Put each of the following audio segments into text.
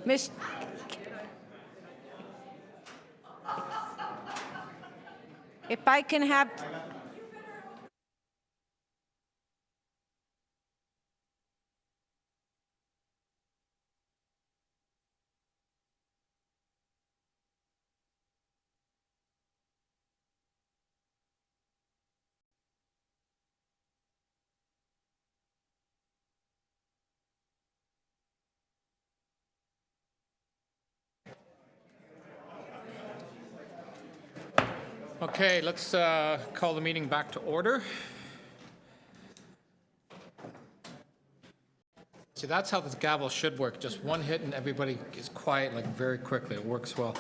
Miss, if I can have, Okay, let's call the meeting back to order. See, that's how this gavel should work. Just one hit and everybody is quiet, like very quickly. It works well.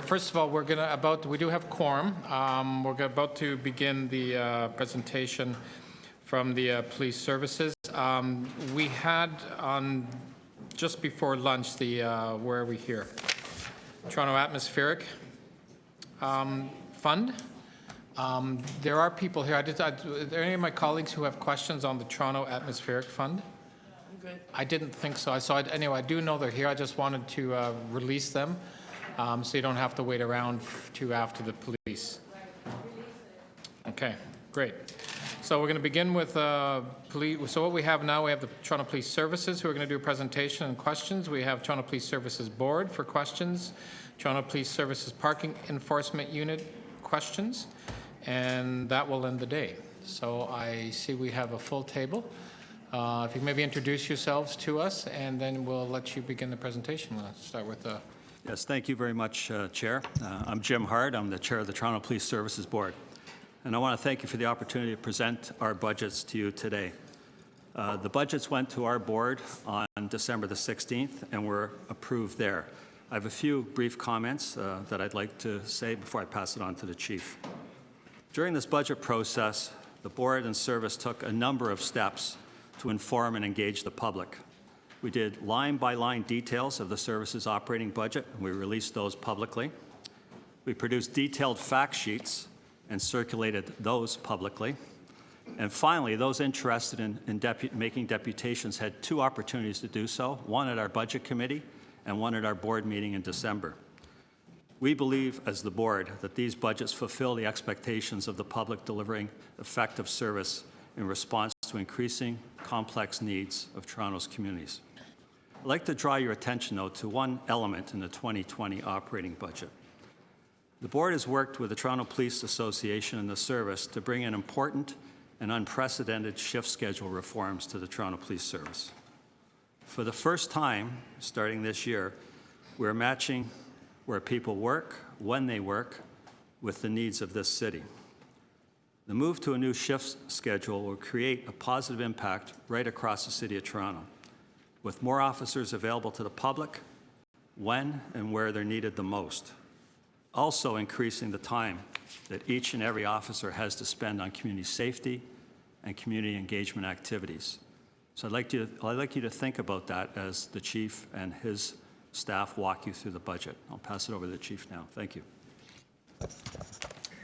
First of all, we do have quorum. We're about to begin the presentation from the police services. We had on just before lunch where are we here? Toronto Atmospheric Fund. There are people here. Are there any of my colleagues who have questions on the Toronto Atmospheric Fund? Good. I didn't think so. Anyway, I do know they're here. I just wanted to release them so you don't have to wait around to after the police. Okay, great. So we're going to begin with police. So what we have now, we have the Toronto Police Services who are going to do a presentation and questions. We have Toronto Police Services Board for questions. Toronto Police Services Parking Enforcement Unit questions. And that will end the day. So I see we have a full table. If you maybe introduce yourselves to us, and then we'll let you begin the presentation. We'll start with Yes, thank you very much, Chair. I'm Jim Hart. I'm the Chair of the Toronto Police Services Board. And I want to thank you for the opportunity to present our budgets to you today. The budgets went to our board on December the 16th and were approved there. I have a few brief comments that I'd like to say before I pass it on to the Chief. During this budget process, the board and service took a number of steps to inform and engage the public. We did line-by-line details of the service's operating budget, and we released those publicly. We produced detailed fact sheets and circulated those publicly. And finally, those interested in making deputations had two opportunities to do so, one at our budget committee and one at our board meeting in December. We believe, as the board, that these budgets fulfill the expectations of the public delivering effective service in response to increasing complex needs of Toronto's communities. I'd like to draw your attention, though, to one element in the 2020 operating budget. The board has worked with the Toronto Police Association and the service to bring in important and unprecedented shift schedule reforms to the Toronto Police Service. For the first time, starting this year, we're matching where people work, when they work, with the needs of this city. The move to a new shift schedule will create a positive impact right across the City of Toronto, with more officers available to the public when and where they're needed the most, also increasing the time that each and every officer has to spend on community safety and community engagement activities. So I'd like you to think about that as the Chief and his staff walk you through the budget. I'll pass it over to the Chief now. Thank you.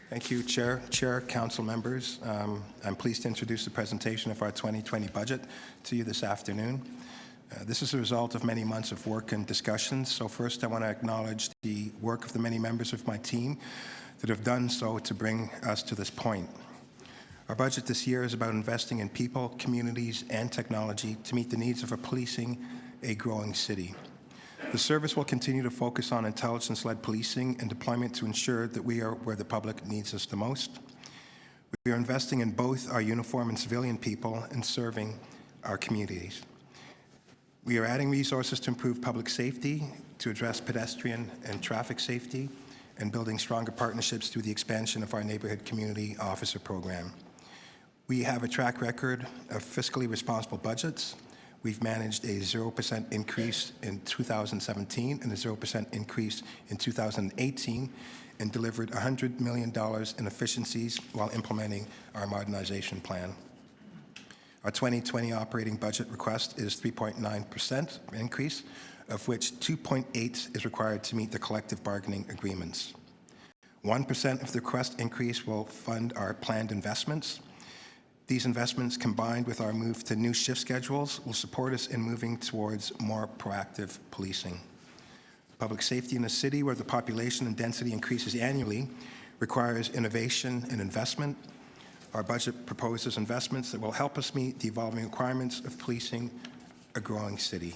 Thank you, Chair, Council members. I'm pleased to introduce the presentation of our 2020 budget to you this afternoon. This is a result of many months of work and discussions. So first, I want to acknowledge the work of the many members of my team that have done so to bring us to this point. Our budget this year is about investing in people, communities, and technology to meet the needs of policing a growing city. The service will continue to focus on intelligence-led policing and deployment to ensure that we are where the public needs us the most. We are investing in both our uniform and civilian people and serving our communities. We are adding resources to improve public safety, to address pedestrian and traffic safety, and building stronger partnerships through the expansion of our neighborhood community officer program. We have a track record of fiscally responsible budgets. We've managed a 0% increase in 2017 and a 0% increase in 2018 and delivered $100 million in efficiencies while implementing our modernization plan. Our 2020 operating budget request is 3.9% increase, of which 2.8% is required to meet the collective bargaining agreements. 1% of the request increase will fund our planned investments. These investments, combined with our move to new shift schedules, will support us in moving towards more proactive policing. Public safety in a city where the population and density increases annually requires innovation and investment. Our budget proposes investments that will help us meet the evolving requirements of policing a growing city.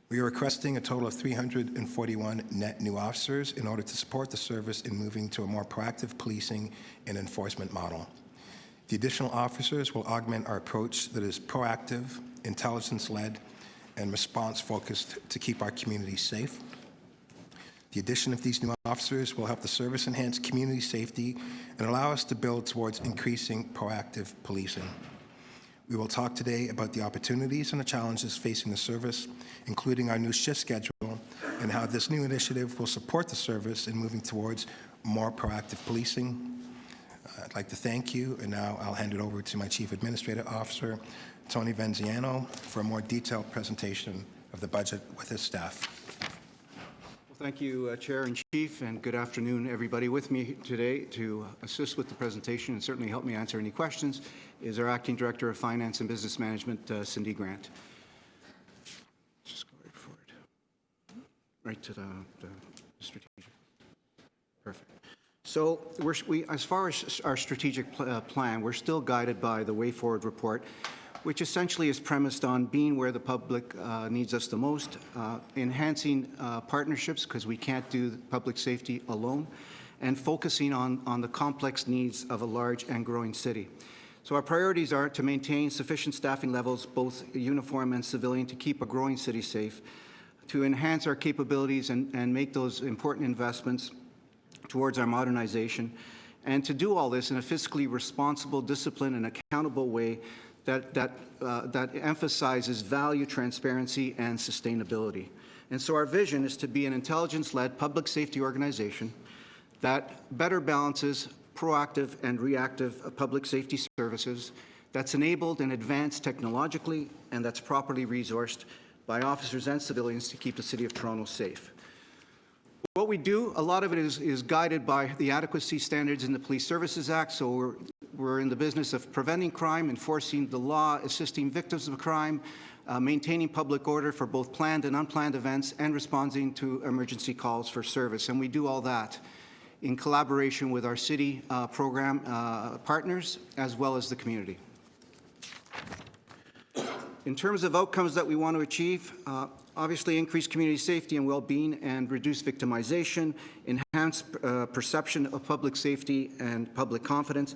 We are requesting a total of 341 net new officers in order to support the service in moving to a more proactive policing and enforcement model. The additional officers will augment our approach that is proactive, intelligence-led, and response-focused to keep our communities safe. The addition of these new officers will help the service enhance community safety and allow us to build towards increasing proactive policing. We will talk today about the opportunities and the challenges facing the service, including our new shift schedule, and how this new initiative will support the service in moving towards more proactive policing. I'd like to thank you, and now I'll hand it over to my Chief Administrative Officer, Tony Venziano, for a more detailed presentation of the budget with his staff. Well, thank you, Chair and Chief, and good afternoon, everybody. With me today to assist with the presentation and certainly help me answer any questions is our Acting Director of Finance and Business Management, Cindy Grant. Just go right forward. Right to the strategic. Perfect. So as far as our strategic plan, we're still guided by the Way Forward report, which essentially is premised on being where the public needs us the most, enhancing partnerships because we can't do public safety alone, and focusing on the complex needs of a large and growing city. So our priorities are to maintain sufficient staffing levels, both uniform and civilian, to keep a growing city safe, to enhance our capabilities and make those important investments towards our modernization, and to do all this in a fiscally responsible, disciplined, and accountable way that emphasizes value, transparency, and sustainability. And so our vision is to be an intelligence-led public safety organization that better balances proactive and reactive public safety services, that's enabled and advanced technologically, and that's properly resourced by officers and civilians to keep the City of Toronto safe. What we do, a lot of it is guided by the adequacy standards in the Police Services Act. So we're in the business of preventing crime, enforcing the law, assisting victims of crime, maintaining public order for both planned and unplanned events, and responding to emergency calls for service. And we do all that in collaboration with our city program partners, as well as the community. In terms of outcomes that we want to achieve, obviously increase community safety and well-being and reduce victimization, enhance perception of public safety and public confidence,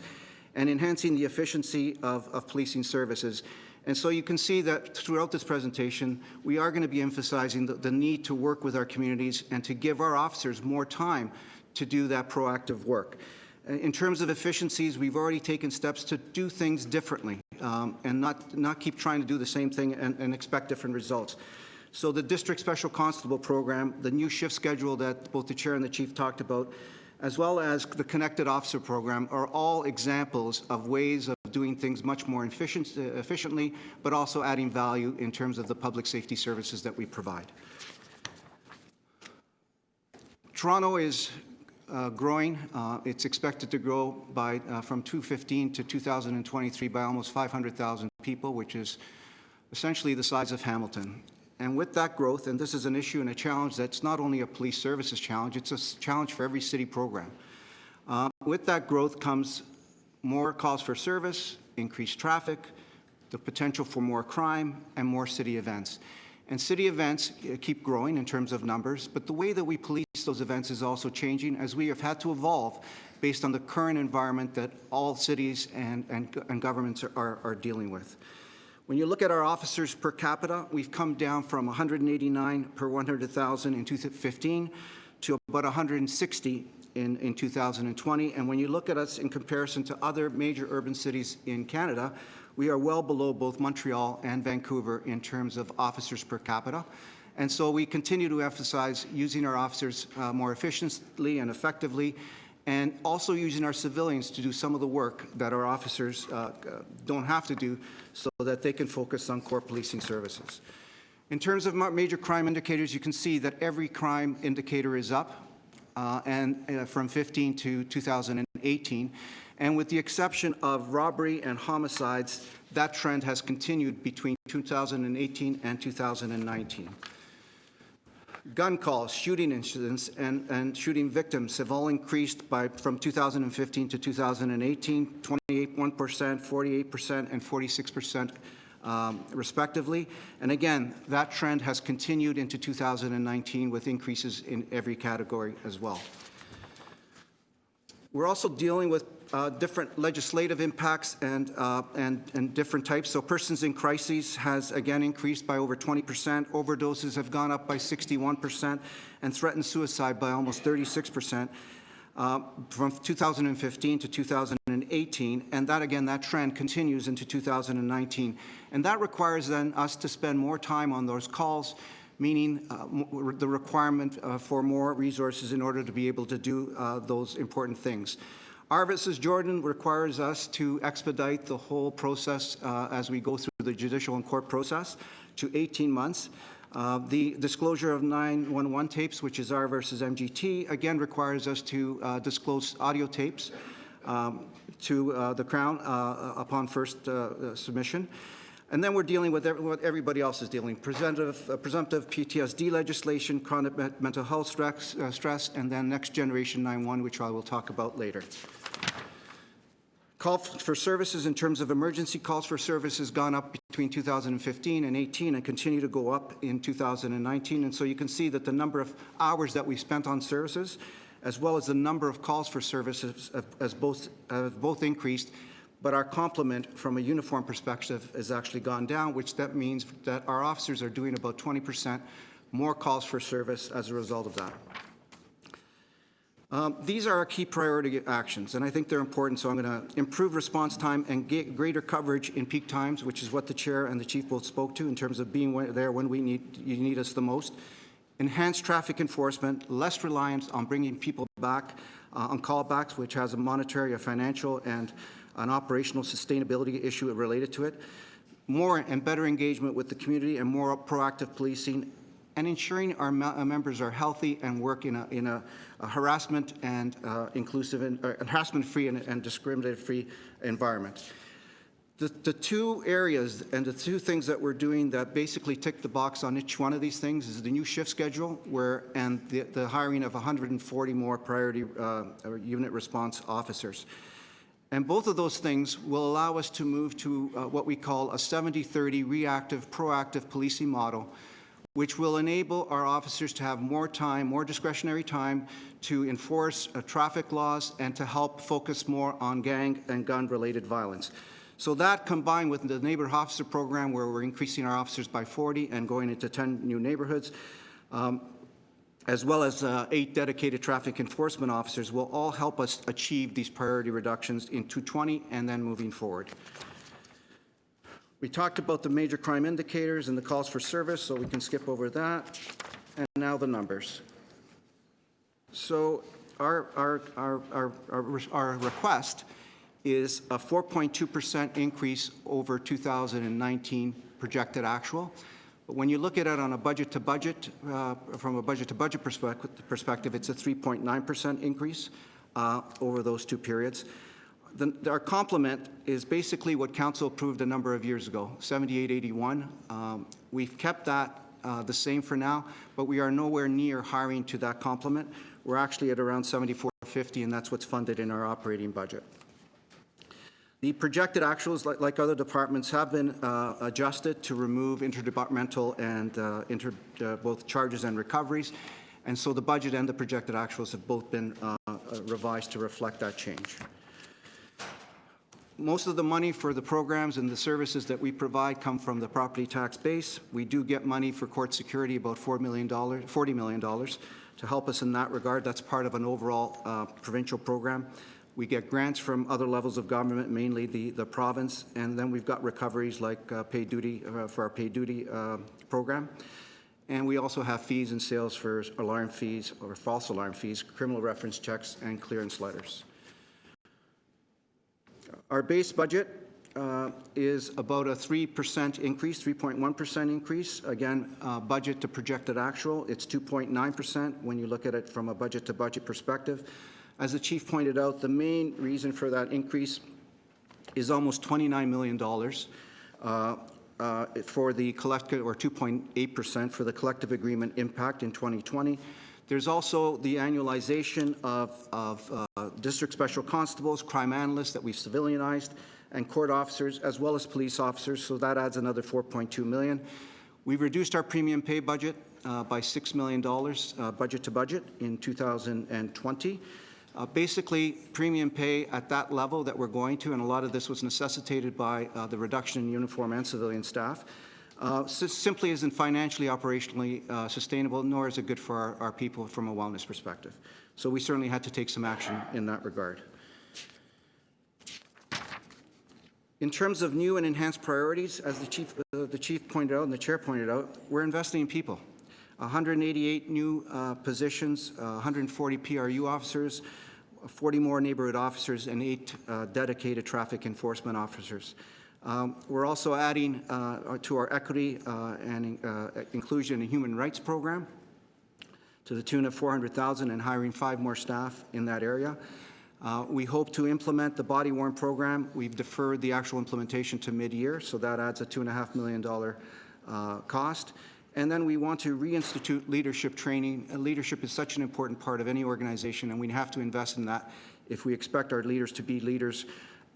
and enhancing the efficiency of policing services. And so you can see that throughout this presentation, we are going to be emphasizing the need to work with our communities and to give our officers more time to do that proactive work. In terms of efficiencies, we've already taken steps to do things differently and not keep trying to do the same thing and expect different results. So the District Special Constable Program, the new shift schedule that both the Chair and the Chief talked about, as well as the Connected Officer Program, are all examples of ways of doing things much more efficiently, but also adding value in terms of the public safety services that we provide. Toronto is growing. It's expected to grow by from 2015 to 2023 by almost 500,000 people, which is essentially the size of Hamilton. And with that growth, and this is an issue and a challenge that's not only a police services challenge, it's a challenge for every city program. With that growth comes more calls for service, increased traffic, the potential for more crime, and more city events. And city events keep growing in terms of numbers, but the way that we police those events is also changing as we have had to evolve based on the current environment that all cities and governments are dealing with. When you look at our officers per capita, we've come down from 189 per 100,000 in 2015 to about 160 in 2020. And when you look at us in comparison to other major urban cities in Canada, we are well below both Montreal and Vancouver in terms of officers per capita. And so we continue to emphasize using our officers more efficiently and effectively, and also using our civilians to do some of the work that our officers don't have to do so that they can focus on core policing services. In terms of major crime indicators, you can see that every crime indicator is up, and from 15 to 2018, 2018. And with the exception of robbery and homicides, that trend has continued between 2018 and 2019. Gun calls, shooting incidents, and shooting victims have all increased from 2015 to 2018, 28%, 48%, and 46%, respectively. And again, that trend has continued into 2019 with increases in every category as well. We're also dealing with different legislative impacts and different types. So persons in crises has again increased by over 20%. Overdoses have gone up by 61%, and threatened suicide by almost 36% from 2015 to 2018. And that again, that trend continues into 2019. And that requires then us to spend more time on those calls, meaning the requirement for more resources in order to be able to do those important things. R versus Jordan requires us to expedite the whole process as we go through the judicial and court process to 18 months. The disclosure of 911 tapes, which is R versus MGT, again requires us to disclose audio tapes to the Crown upon first submission. And then we're dealing with what everybody else is dealing: presumptive PTSD legislation, chronic mental health stress, and then next generation 911, which I will talk about later. Call for services in terms of emergency calls for service has gone up between 2015 and 18 and continue to go up in 2019. And so you can see that the number of hours that we spent on services, as well as the number of calls for services, have both increased. But our complement from a uniform perspective has actually gone down, which that means that our officers are doing about 20% more calls for service as a result of that. These are our key priority actions, and I think they're important, so I'm going to improve response time and get greater coverage in peak times, which is what the Chair and the Chief both spoke to in terms of being there when you need us the most. Enhanced traffic enforcement, less reliance on bringing people back on callbacks, which has a monetary, a financial, and an operational sustainability issue related to it. More and better engagement with the community and more proactive policing, and ensuring our members are healthy and work in a harassment and harassment-free and discriminatory-free environment. The two areas and the two things that we're doing that basically tick the box on each one of these things is the new shift schedule and the hiring of 140 more priority unit response officers. And both of those things will allow us to move to what we call a 70-30 reactive, proactive policing model, which will enable our officers to have more time, more discretionary time to enforce traffic laws and to help focus more on gang and gun-related violence. So that, combined with the neighborhood officer program, where we're increasing our officers by 40 and going into 10 new neighborhoods, as well as 8 dedicated traffic enforcement officers, will all help us achieve these priority reductions in 2020 and then moving forward. We talked about the major crime indicators and the calls for service, so we can skip over that. And now the numbers. So our request is a 4.2% increase over 2019 projected actual. But when you look at it on a budget to budget, from a budget to budget perspective, it's a 3.9% increase over those two periods. Our complement is basically what Council approved a number of years ago, 7881. We've kept that the same for now, but we are nowhere near hiring to that complement. We're actually at around 7450, and that's what's funded in our operating budget. The projected actuals, like other departments, have been adjusted to remove interdepartmental and both charges and recoveries, and so the budget and the projected actuals have both been revised to reflect that change. Most of the money for the programs and the services that we provide come from the property tax base. We do get money for court security, about $40 million to help us in that regard. That's part of an overall provincial program. We get grants from other levels of government, mainly the province, and then we've got recoveries like paid duty for our paid duty program. And we also have fees and sales for alarm fees or false alarm fees, criminal reference checks, and clearance letters. Our base budget is about a 3% increase, 3.1% increase. Again, budget to projected actual, it's 2.9% when you look at it from a budget to budget perspective. As the chief pointed out, the main reason for that increase is almost $29 million for the collective, or 2.8% for the collective agreement impact in 2020. There's also the annualization of district special constables, crime analysts that we've civilianized, and court officers, as well as police officers, so that adds another $4.2 million. We've reduced our premium pay budget by $6 million, budget to budget, in 2020. Basically, premium pay at that level that we're going to, and a lot of this was necessitated by the reduction in uniform and civilian staff, simply isn't financially, operationally sustainable, nor is it good for our people from a wellness perspective. So we certainly had to take some action in that regard. In terms of new and enhanced priorities, as the chief pointed out and the chair pointed out, we're investing in people. 188 new positions, 140 PRU officers, 40 more neighborhood officers, and 8 dedicated traffic enforcement officers. We're also adding to our equity and inclusion and human rights program to the tune of $400,000 and hiring 5 more staff in that area. We hope to implement the body-worn program. We've deferred the actual implementation to mid-year, so that adds a $2.5 million cost. And then we want to reinstitute leadership training. Leadership is such an important part of any organization, and we have to invest in that if we expect our leaders to be leaders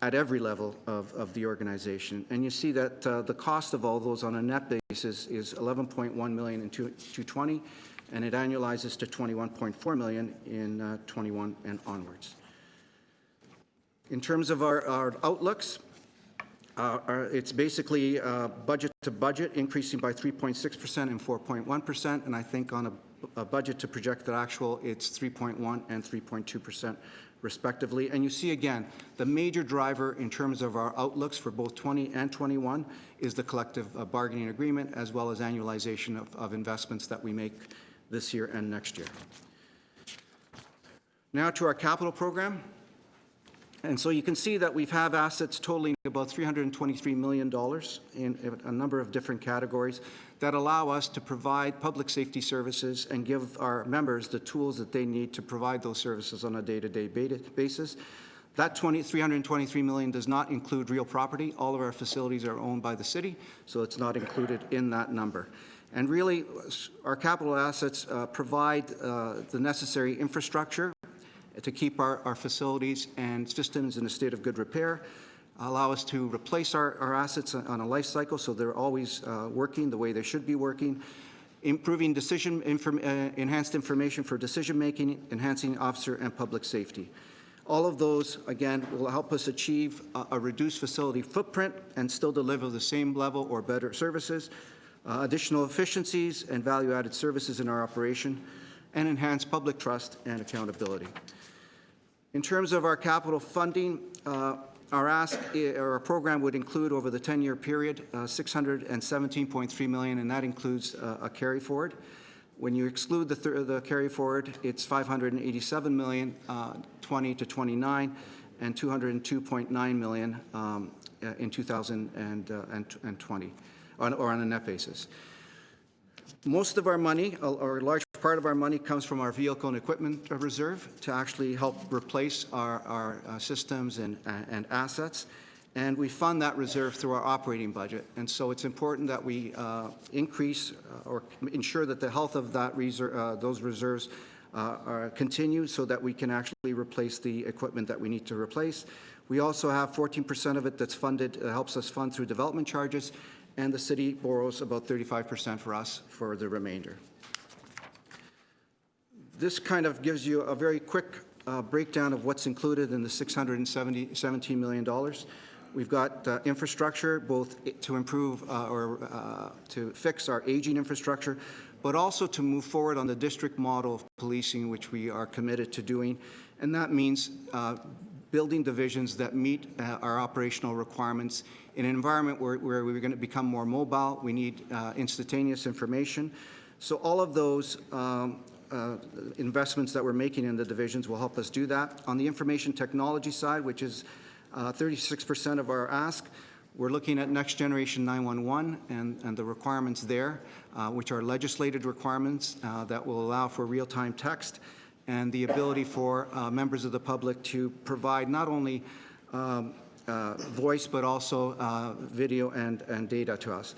at every level of the organization. And you see that the cost of all those on a net basis is $11.1 million in 2020, and it annualizes to $21.4 million in 21 and onwards. In terms of our outlooks, it's basically budget to budget increasing by 3.6% and 4.1%, and I think on a budget to projected actual, it's 3.1 and 3.2% respectively. And you see again, the major driver in terms of our outlooks for both 20 and 21 is the collective bargaining agreement, as well as annualization of investments that we make this year and next year. Now to our capital program. And so you can see that we have assets totaling about $323 million in a number of different categories that allow us to provide public safety services and give our members the tools that they need to provide those services on a day-to-day basis. That $323 million does not include real property. All of our facilities are owned by the city, so it's not included in that number. And really, our capital assets provide the necessary infrastructure to keep our facilities and systems in a state of good repair, allow us to replace our assets on a life cycle so they're always working the way they should be working, improving enhanced information for decision making, enhancing officer and public safety. All of those, again, will help us achieve a reduced facility footprint and still deliver the same level or better services, additional efficiencies and value-added services in our operation, and enhance public trust and accountability. In terms of our capital funding, our program would include over the 10-year period $617.3 million, and that includes a carry forward. When you exclude the carry forward, it's $587 million, 20 to 29, and $202.9 million in 2020, or on a net basis. Most of our money, or a large part of our money, comes from our vehicle and equipment reserve to actually help replace our systems and assets. And we fund that reserve through our operating budget. And so it's important that we increase or ensure that the health of that those reserves continue so that we can actually replace the equipment that we need to replace. We also have 14% of it that's funded, helps us fund through development charges, and the city borrows about 35% for us for the remainder. This kind of gives you a very quick breakdown of what's included in the $617 million. We've got infrastructure, both to improve to fix our aging infrastructure, but also to move forward on the district model of policing, which we are committed to doing. And that means building divisions that meet our operational requirements in an environment where we're going to become more mobile. We need instantaneous information. So all of those investments that we're making in the divisions will help us do that. On the information technology side, which is 36% of our ask, we're looking at Next Generation 911 and the requirements there, which are legislated requirements that will allow for real-time text and the ability for members of the public to provide not only voice, but also video and data to us.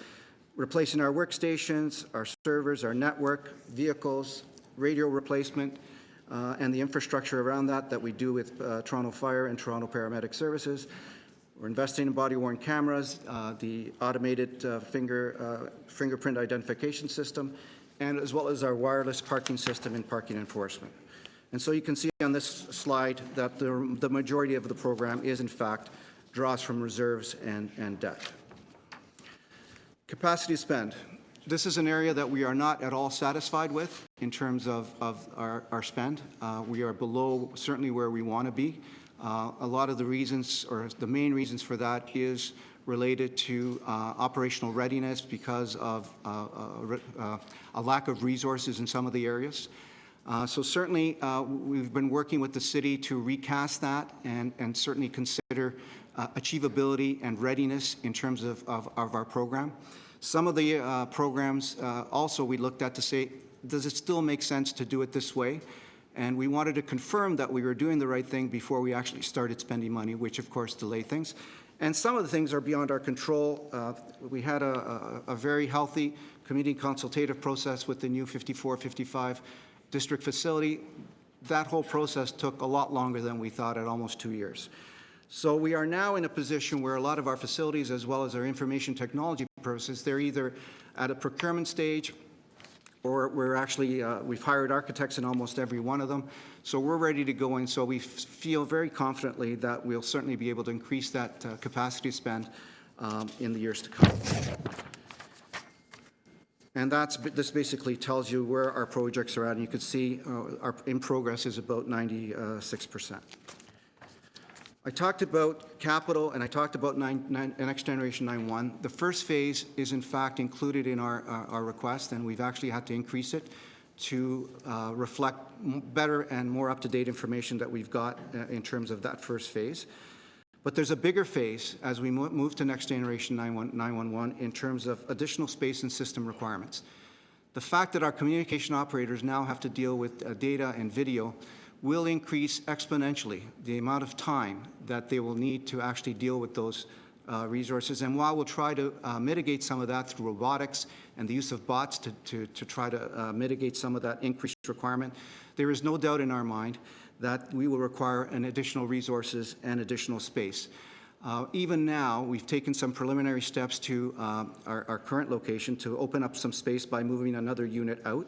Replacing our workstations, our servers, our network, vehicles, radio replacement, and the infrastructure around that we do with Toronto Fire and Toronto Paramedic Services. We're investing in body-worn cameras, the automated fingerprint identification system, and as well as our wireless parking system and parking enforcement. And so you can see on this slide that the majority of the program is, in fact, draws from reserves and debt. Capacity spend. This is an area that we are not at all satisfied with in terms of our spend. We are below certainly where we want to be. A lot of the reasons, or the main reasons for that, is related to operational readiness because of a lack of resources in some of the areas. So certainly we've been working with the city to recast that and certainly consider achievability and readiness in terms of our program. Some of the programs also we looked at to say, does it still make sense to do it this way? And we wanted to confirm that we were doing the right thing before we actually started spending money, which of course delayed things. And some of the things are beyond our control. We had a very healthy community consultative process with the new 54-55 district facility. That whole process took a lot longer than we thought, at almost 2 years. So we are now in a position where a lot of our facilities, as well as our information technology process, they're either at a procurement stage, or we're actually, we've hired architects in almost every one of them. So we're ready to go in. So we feel very confidently that we'll certainly be able to increase that capacity spend in the years to come. And this basically tells you where our projects are at. And you can see our in progress is about 96%. I talked about capital, and I talked about Next Generation 9-1. The first phase is, in fact, included in our request, and we've actually had to increase it to reflect better and more up-to-date information that we've got in terms of that first phase. But there's a bigger phase as we move to Next Generation 911 in terms of additional space and system requirements. The fact that our communication operators now have to deal with data and video will increase exponentially the amount of time that they will need to actually deal with those resources. And while we'll try to mitigate some of that through robotics and the use of bots to try to mitigate some of that increased requirement, there is no doubt in our mind that we will require an additional resources and additional space. Even now, we've taken some preliminary steps to our current location to open up some space by moving another unit out.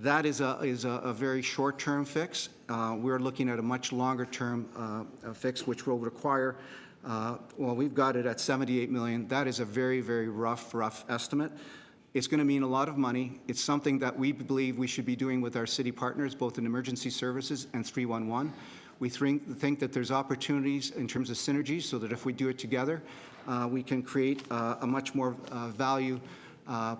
That is a very short-term fix. We're looking at a much longer-term fix, which will require, well, we've got it at $78 million. That is a very, very rough estimate. It's going to mean a lot of money. It's something that we believe we should be doing with our city partners, both in emergency services and 311. We think that there's opportunities in terms of synergies, so that if we do it together, we can create a much more value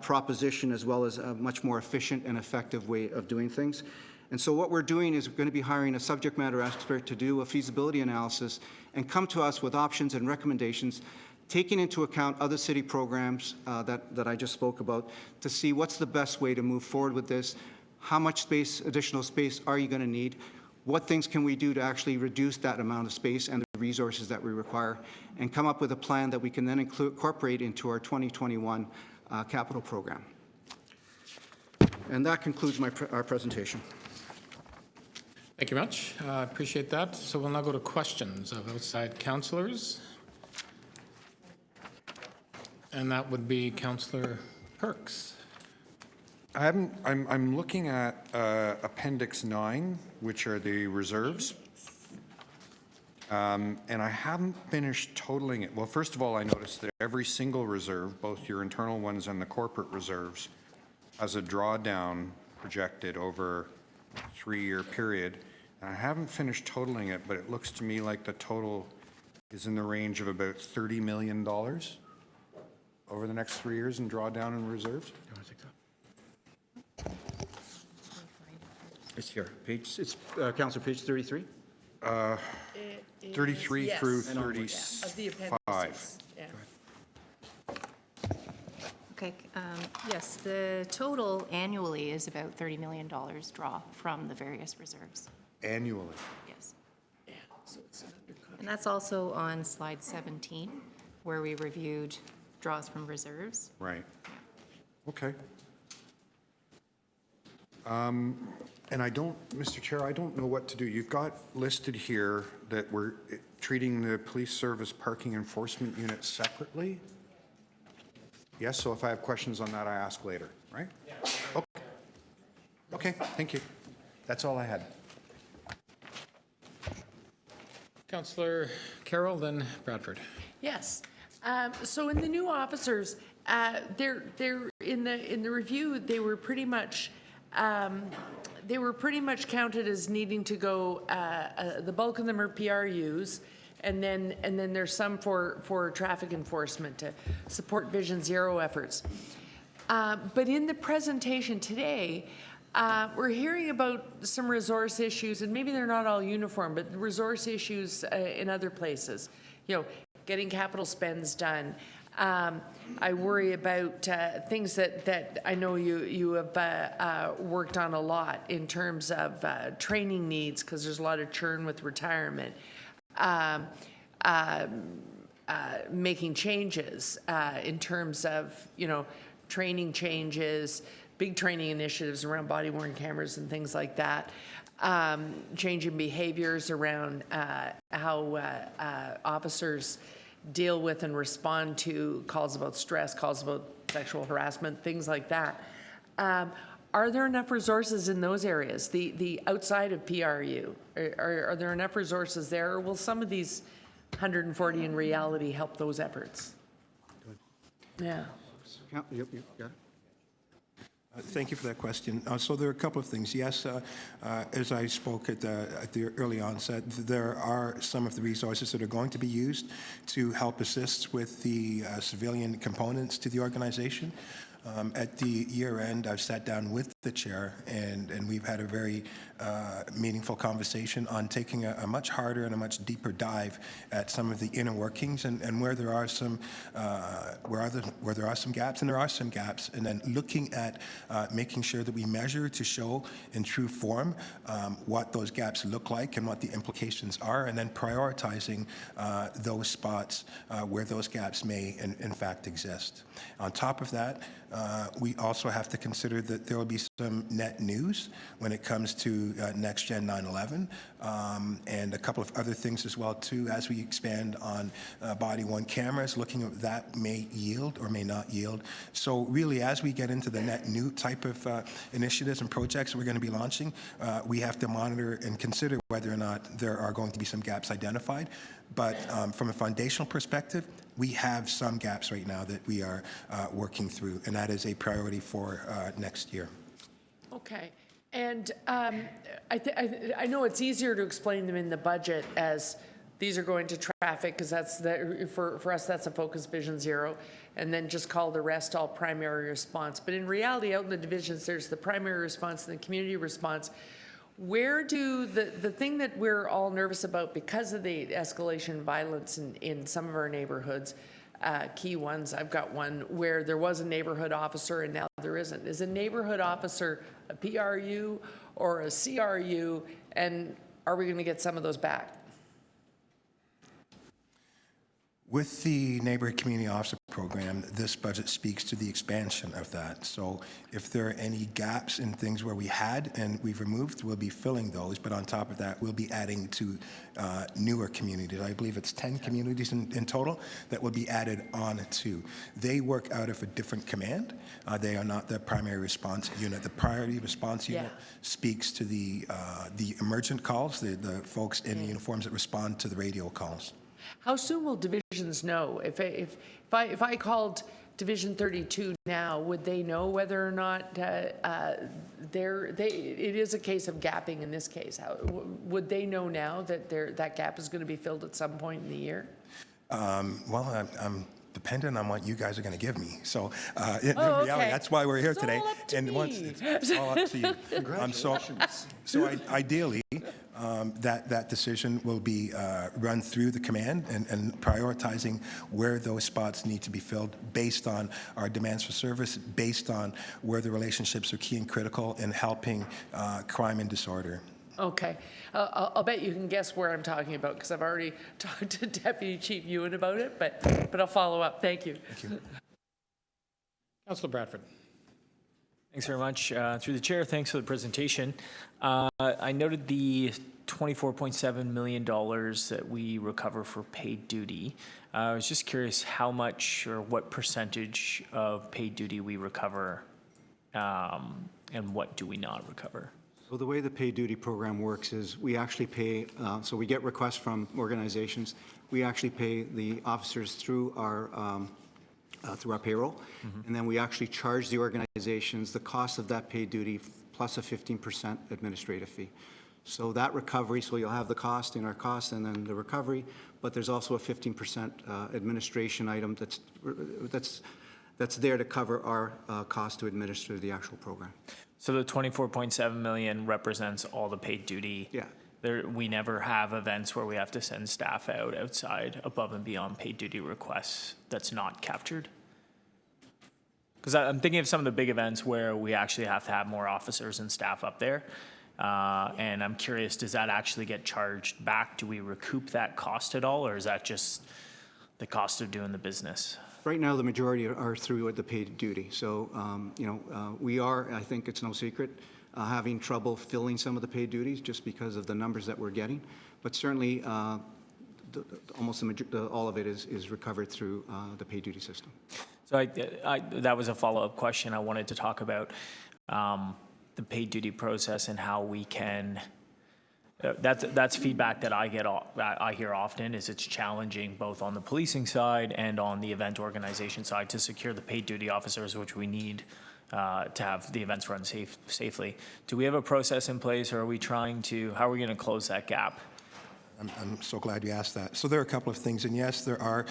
proposition, as well as a much more efficient and effective way of doing things. And so what we're doing is we're going to be hiring a subject matter expert to do a feasibility analysis and come to us with options and recommendations, taking into account other city programs that I just spoke about, to see what's the best way to move forward with this. How much space, additional space, are you going to need? What things can we do to actually reduce that amount of space and the resources that we require, and come up with a plan that we can then incorporate into our 2021 capital program. And that concludes our presentation. Thank you much. I appreciate that. So we'll now go to questions of outside councillors. And that would be Councillor Perks. I'm looking at Appendix 9, which are the reserves. And I haven't finished totaling it. Well, first of all, I noticed that every single reserve, both your internal ones and the corporate reserves, has a drawdown projected over a 3-year period. And I haven't finished totaling it, but it looks to me like the total is in the range of about $30 million over the next 3 years in drawdown and reserves. It's here. It's Councillor, page 33. 33 through Of the 35. appendices, yeah. Okay, yes, the total annually is about $30 million draw from the various reserves, Annually. yes. And that's also on slide 17, where we reviewed draws from reserves. Right. Okay. And I don't, Mr. Chair, I don't know what to do. You've got listed here that we're treating the police service parking enforcement unit separately? Yes, so if I have questions on that, I ask later, right? Okay. Okay, thank you. That's all I had. Councillor Carroll, then Bradford. Yes. So in the new officers, they're in the review, they were pretty much counted as needing to go. The bulk of them are PRUs, and then there's some for traffic enforcement to support Vision Zero efforts. But in the presentation today, we're hearing about some resource issues, and maybe they're not all uniform, but resource issues in other places. You know, getting capital spends done. I worry about things that I know you have worked on a lot in terms of training needs, because there's a lot of churn with retirement. Making changes in terms of, you know, training changes, big training initiatives around body-worn cameras and things like that. Changing behaviors around how officers deal with and respond to calls about stress, calls about sexual harassment, things like that. Are there enough resources in those areas, the outside of PRU? Are there enough resources there, or will some of these 140 in reality help those efforts? Yeah. Yep, got it. Thank you for that question. So there are a couple of things. Yes, as I spoke at the early onset, there are some of the resources that are going to be used to help assist with the civilian components to the organization. At the year end, I've sat down with the chair, and we've had a very meaningful conversation on taking a much harder and a much deeper dive at some of the inner workings and where there are some where there are some gaps, and there are some gaps, and then looking at making sure that we measure to show in true form what those gaps look like and what the implications are, and then prioritizing those spots where those gaps may in fact exist. On top of that, we also have to consider that there will be some net news when it comes to Next Gen 9/11, and a couple of other things as well too, as we expand on body-worn cameras, looking at what that may yield or may not yield. So really, as we get into the net new type of initiatives and projects that we're going to be launching, we have to monitor and consider whether or not there are going to be some gaps identified. But from a foundational perspective, we have some gaps right now that we are working through, and that is a priority for next year. Okay. And I know it's easier to explain them in the budget as these are going to traffic, because that's for us, that's a focus, Vision Zero, and then just call the rest all primary response. But in reality, out in the divisions, there's the primary response and the community response. Where do the thing that we're all nervous about because of the escalation in violence in some of our neighborhoods, key ones, I've got one where there was a neighborhood officer and now there isn't. Is a neighborhood officer a PRU or a CRU, and are we going to get some of those back? With the Neighborhood Community Officer Program, this budget speaks to the expansion of that. So if there are any gaps in things where we had and we've removed, we'll be filling those. But on top of that, we'll be adding to newer communities. I believe it's 10 communities in total that will be added on to. They work out of a different command. They are not the primary response unit. The priority response unit speaks to the emergent calls, the folks in the uniforms that respond to the radio calls. How soon will divisions know? If I called Division 32 now, would they know whether or not it is a case of gapping in this case? Would they know now that that gap is going to be filled at some point in the year? Well, I'm dependent on what you guys are going to give me. So in reality, that's why we're here It's today. all up to And me. once it's all up to you. Congratulations. So ideally, that decision will be run through the command and prioritizing where those spots need to be filled based on our demands for service, based on where the relationships are key and critical in helping crime and disorder. Okay. I'll bet you can guess where I'm talking about because I've already talked to Deputy Chief Ewan about it, but I'll follow up. Thank you. Thank you. Councillor Bradford. Thanks very much. Through the chair, thanks for the presentation. I noted the $24.7 million that we recover for paid duty. I was just curious how much or what percentage of paid duty we recover and what do we not recover? So the way the paid duty program works is we actually pay, so we get requests from organizations. We actually pay the officers through our payroll, and then we actually charge the organizations the cost of that paid duty plus a 15% administrative fee. So that recovery, so you'll have the cost in our cost and then the recovery, but there's also a 15% administration item that's there to cover our cost to administer the actual program. So the 24.7 million represents all the paid duty. Yeah. We never have events where we have to send staff out outside above and beyond paid duty requests that's not captured. Because I'm thinking of some of the big events where we actually have to have more officers and staff up there. And I'm curious, does that actually get charged back? Do we recoup that cost at all, or is that just the cost of doing the business? Right now, the majority are through the paid duty. So, we are, I think it's no secret, having trouble filling some of the paid duties just because of the numbers that we're getting. But certainly, almost all of it is recovered through the paid duty system. So that was a follow-up question. I wanted to talk about the paid duty process and how we can. That's feedback that I hear often. Is it's challenging both on the policing side and on the event organization side to secure the paid duty officers, which we need to have the events run safely. Do we have a process in place, or are we trying to? How are we going to close that gap? I'm so glad you asked that. So there are a couple of things, and yes, there are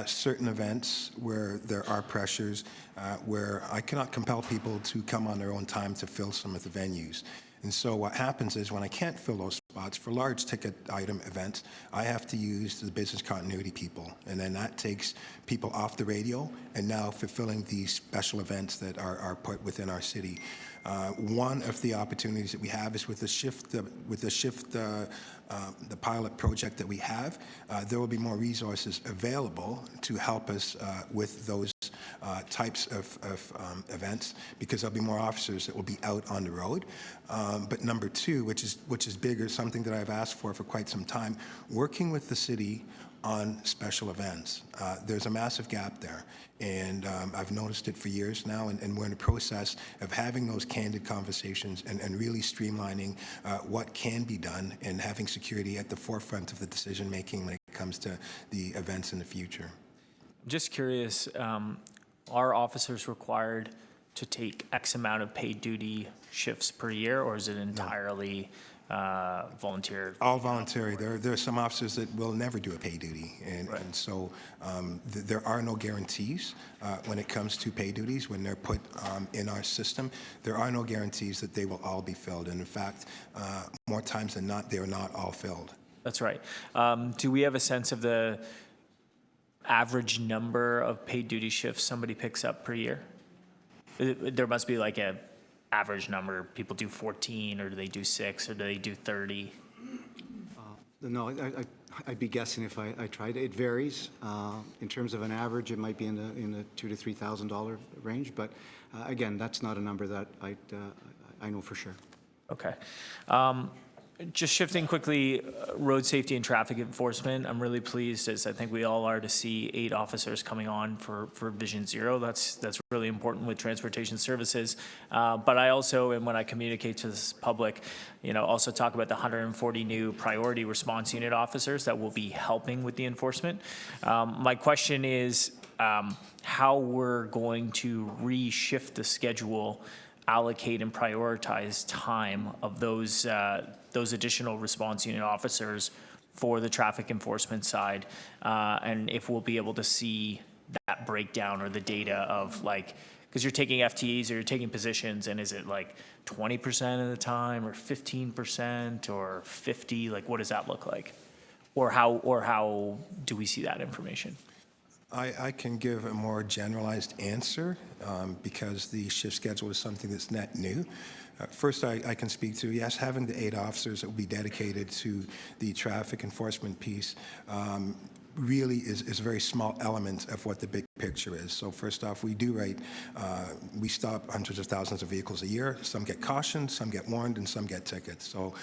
certain events where there are pressures where I cannot compel people to come on their own time to fill some of the venues. And so what happens is when I can't fill those spots for large ticket item events, I have to use the business continuity people. And then that takes people off the radio and now fulfilling these special events that are put within our city. One of the opportunities that we have is with the pilot project that we have, there will be more resources available to help us with those types of events, because there'll be more officers that will be out on the road. But number two, which is bigger, something that I've asked for quite some time, working with the city on special events. There's a massive gap there, and I've noticed it for years now, and we're in the process of having those candid conversations and really streamlining what can be done and having security at the forefront of the decision-making when it comes to the events in the future. I'm just curious, are officers required to take X amount of paid duty shifts per year, or is it entirely volunteer? All voluntary. There are some officers that will never do a pay duty, and so there are no guarantees when it comes to pay duties. When they're put in our system, there are no guarantees that they will all be filled, and in fact, more times than not, they are not all filled. That's right. Do we have a sense of the average number of paid duty shifts somebody picks up per year? There must be like a average number. People do 14, or do they do 6, or do they do 30? No, I'd be guessing if I tried. It varies. In terms of an average, it might be in the $2,000 to $3,000 range. But again, that's not a number that I know for sure. Okay. Just shifting quickly, road safety and traffic enforcement. I'm really pleased, as I think we all are, to see 8 officers coming on for Vision Zero. That's really important with transportation services. But I also, and when I communicate to this public, also talk about the 140 new priority response unit officers that will be helping with the enforcement. My question is how we're going to reshift the schedule, allocate and prioritize time of those additional response unit officers for the traffic enforcement side, and if we'll be able to see that breakdown or the data of like Because you're taking FTEs or you're taking positions, and is it like 20% of the time, or 15%, or 50? Like, what does that look like? Or how do we see that information? I can give a more generalized answer because the shift schedule is something that's net new. First, I can speak to, yes, having the 8 officers that will be dedicated to the traffic enforcement piece really is a very small element of what the big picture is. So first off, we stop hundreds of thousands of vehicles a year. Some get cautioned, some get warned, and some get tickets. So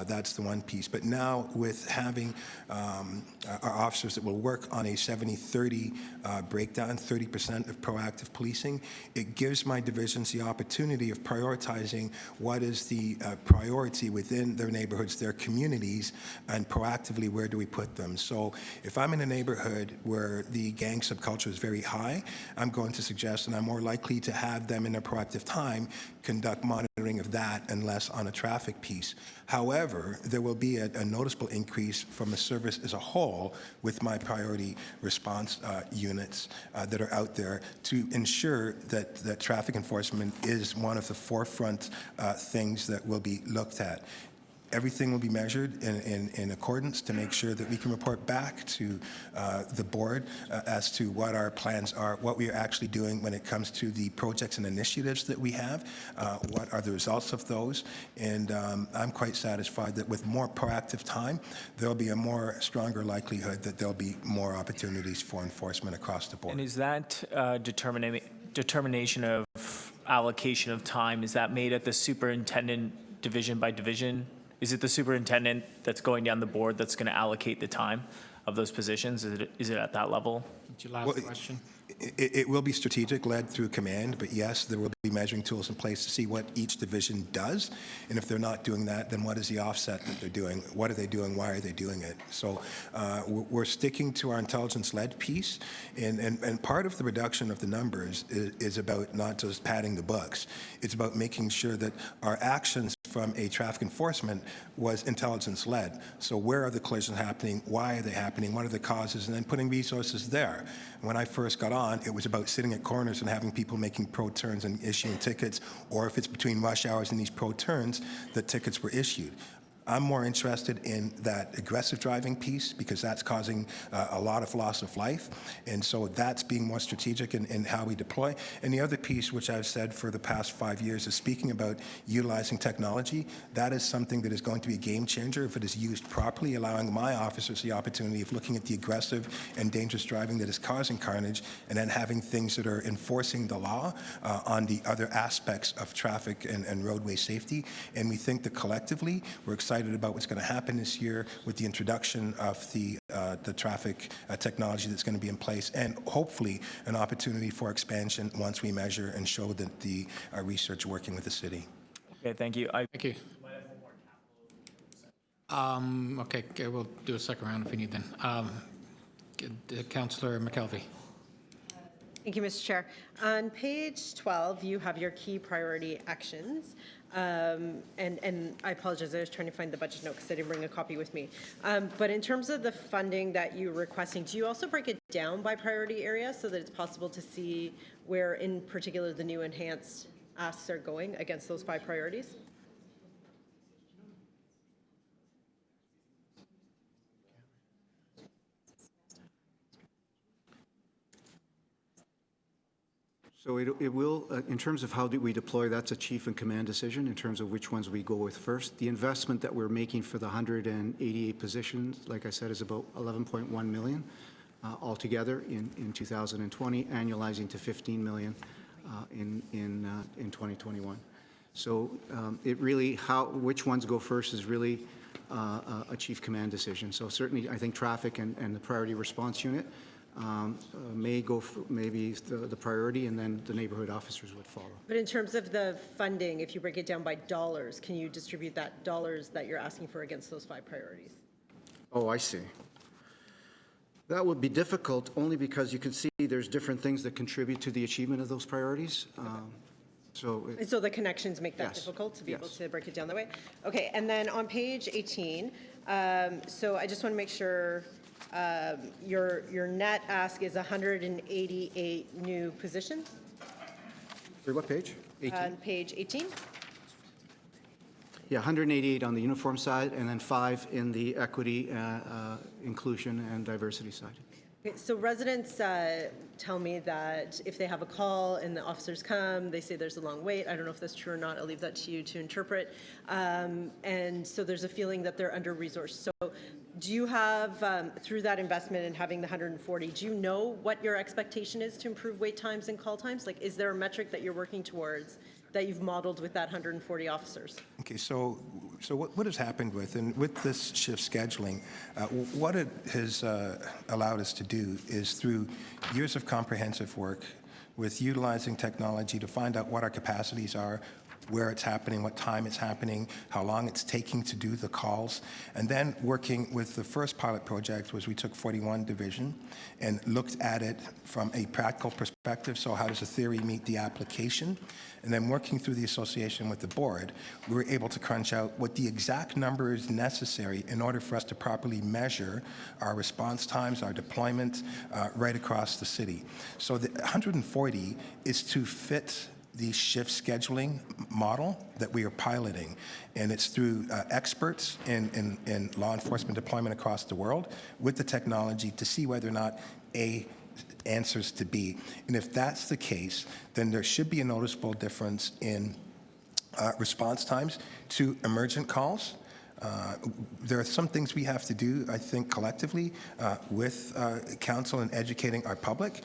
that's the one piece. But now with having our officers that will work on a 70-30 breakdown, 30% of proactive policing, it gives my divisions the opportunity of prioritizing what is the priority within their neighborhoods, their communities, and proactively where do we put them. So if I'm in a neighborhood where the gang subculture is very high, I'm going to suggest, and I'm more likely to have them in a proactive time, conduct monitoring of that and less on a traffic piece. However, there will be a noticeable increase from the service as a whole with my priority response units that are out there to ensure that traffic enforcement is one of the forefront things that will be looked at. Everything will be measured in accordance to make sure that we can report back to the board as to what our plans are, what we are actually doing when it comes to the projects and initiatives that we have, what are the results of those. And I'm quite satisfied that with more proactive time, there'll be a more stronger likelihood that there'll be more opportunities for enforcement across the board. And is that determination of allocation of time, is that made at the superintendent division by division? Is it the superintendent that's going down the board that's going to allocate the time of those positions? Is it at that level? Did you last question? It will be strategic, led through command, but yes, there will be measuring tools in place to see what each division does. And if they're not doing that, then what is the offset that they're doing? What are they doing? Why are they doing it? So we're sticking to our intelligence-led piece. And part of the reduction of the numbers is about not just padding the books. It's about making sure that our actions from a traffic enforcement was intelligence-led. So where are the collisions happening? Why are they happening? What are the causes? And then putting resources there. When I first got on, it was about sitting at corners and having people making pro turns and issuing tickets, or if it's between rush hours and these pro turns, the tickets were issued. I'm more interested in that aggressive driving piece because that's causing a lot of loss of life. And so that's being more strategic in how we deploy. And the other piece, which I've said for the past 5 years, is speaking about utilizing technology. That is something that is going to be a game changer if it is used properly, allowing my officers the opportunity of looking at the aggressive and dangerous driving that is causing carnage, and then having things that are enforcing the law on the other aspects of traffic and roadway safety. And we think that collectively, we're excited about what's going to happen this year with the introduction of the traffic technology that's going to be in place, and hopefully an opportunity for expansion once we measure and show that the research working with the city. Okay, thank you. Thank you. Okay, we'll do a second round if we need then. Councillor McKelvey. Thank you, Mr. Chair. On page 12, you have your key priority actions. And I apologize, I was trying to find the budget note because I didn't bring a copy with me. But in terms of the funding that you're requesting, do you also break it down by priority area so that it's possible to see where in particular the new enhanced asks are going against those 5 priorities? So it will, in terms of how do we deploy, that's a chief and command decision in terms of which ones we go with first. The investment that we're making for the 188 positions, like I said, is about 11.1 million altogether in 2020, annualizing to 15 million in 2021. So it really, which ones go first is really a chief command decision. So certainly, I think traffic and the priority response unit may go for maybe the priority, and then the neighborhood officers would follow. But in terms of the funding, if you break it down by dollars, can you distribute that dollars that you're asking for against those 5 priorities? Oh, I see. That would be difficult only because you can see there's different things that contribute to the achievement of those priorities. And so the connections make that Yes. difficult to be able Yes. to break it down that way? Okay, and then on page 18, so I just want to make sure your net ask is 188 new positions? Sorry, what page? 18? On page 18? Yeah, 188 on the uniform side, and then 5 in the equity, inclusion, and diversity side. Okay, so residents tell me that if they have a call and the officers come, they say there's a long wait. I don't know if that's true or not. I'll leave that to you to interpret. And so there's a feeling that they're under-resourced. So do you have, through that investment and having the 140, do you know what your expectation is to improve wait times and call times? Like, is there a metric that you're working towards that you've modeled with that 140 officers? Okay, so what has happened with this shift scheduling, what it has allowed us to do is through years of comprehensive work with utilizing technology to find out what our capacities are, where it's happening, what time it's happening, how long it's taking to do the calls. And then working with the first pilot project was we took 41 Division and looked at it from a practical perspective. So how does the theory meet the application? And then working through the association with the board, we were able to crunch out what the exact number is necessary in order for us to properly measure our response times, our deployment right across the city. So the 140 is to fit the shift scheduling model that we are piloting. And it's through experts in law enforcement deployment across the world with the technology to see whether or not A answers to B. And if that's the case, then there should be a noticeable difference in response times to emergent calls. There are some things we have to do, I think, collectively with council and educating our public.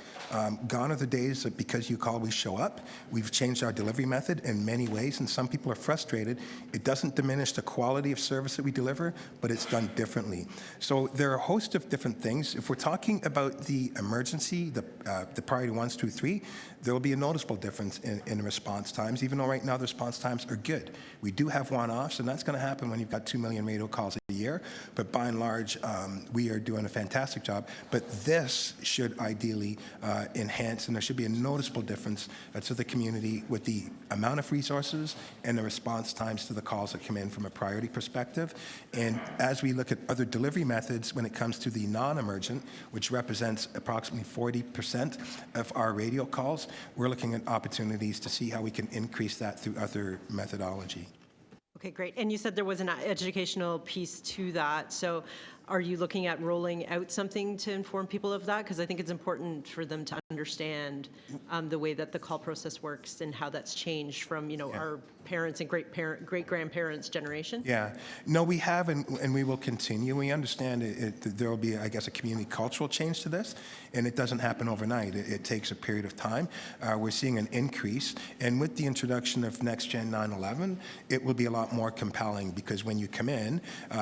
Gone are the days that because you call, we show up. We've changed our delivery method in many ways, and some people are frustrated. It doesn't diminish the quality of service that we deliver, but it's done differently. So there are a host of different things. If we're talking about the emergency, the priority 1, 2, 3, there will be a noticeable difference in response times, even though right now the response times are good. We do have one-offs, and that's going to happen when you've got 2 million radio calls a year. But by and large, we are doing a fantastic job. But this should ideally enhance, and there should be a noticeable difference to the community with the amount of resources and the response times to the calls that come in from a priority perspective. And as we look at other delivery methods when it comes to the non-emergent, which represents approximately 40% of our radio calls, we're looking at opportunities to see how we can increase that through other methodology. Okay, great. And you said there was an educational piece to that. So are you looking at rolling out something to inform people of that? Because I think it's important for them to understand the way that the call process works and how that's changed from, our parents and great-grandparents' generation. Yeah. No, we have, and we will continue. We understand there will be, I guess, a community cultural change to this, and it doesn't happen overnight. It takes a period of time. We're seeing an increase, and with the introduction of Next Gen 911, it will be a lot more compelling because when you come in,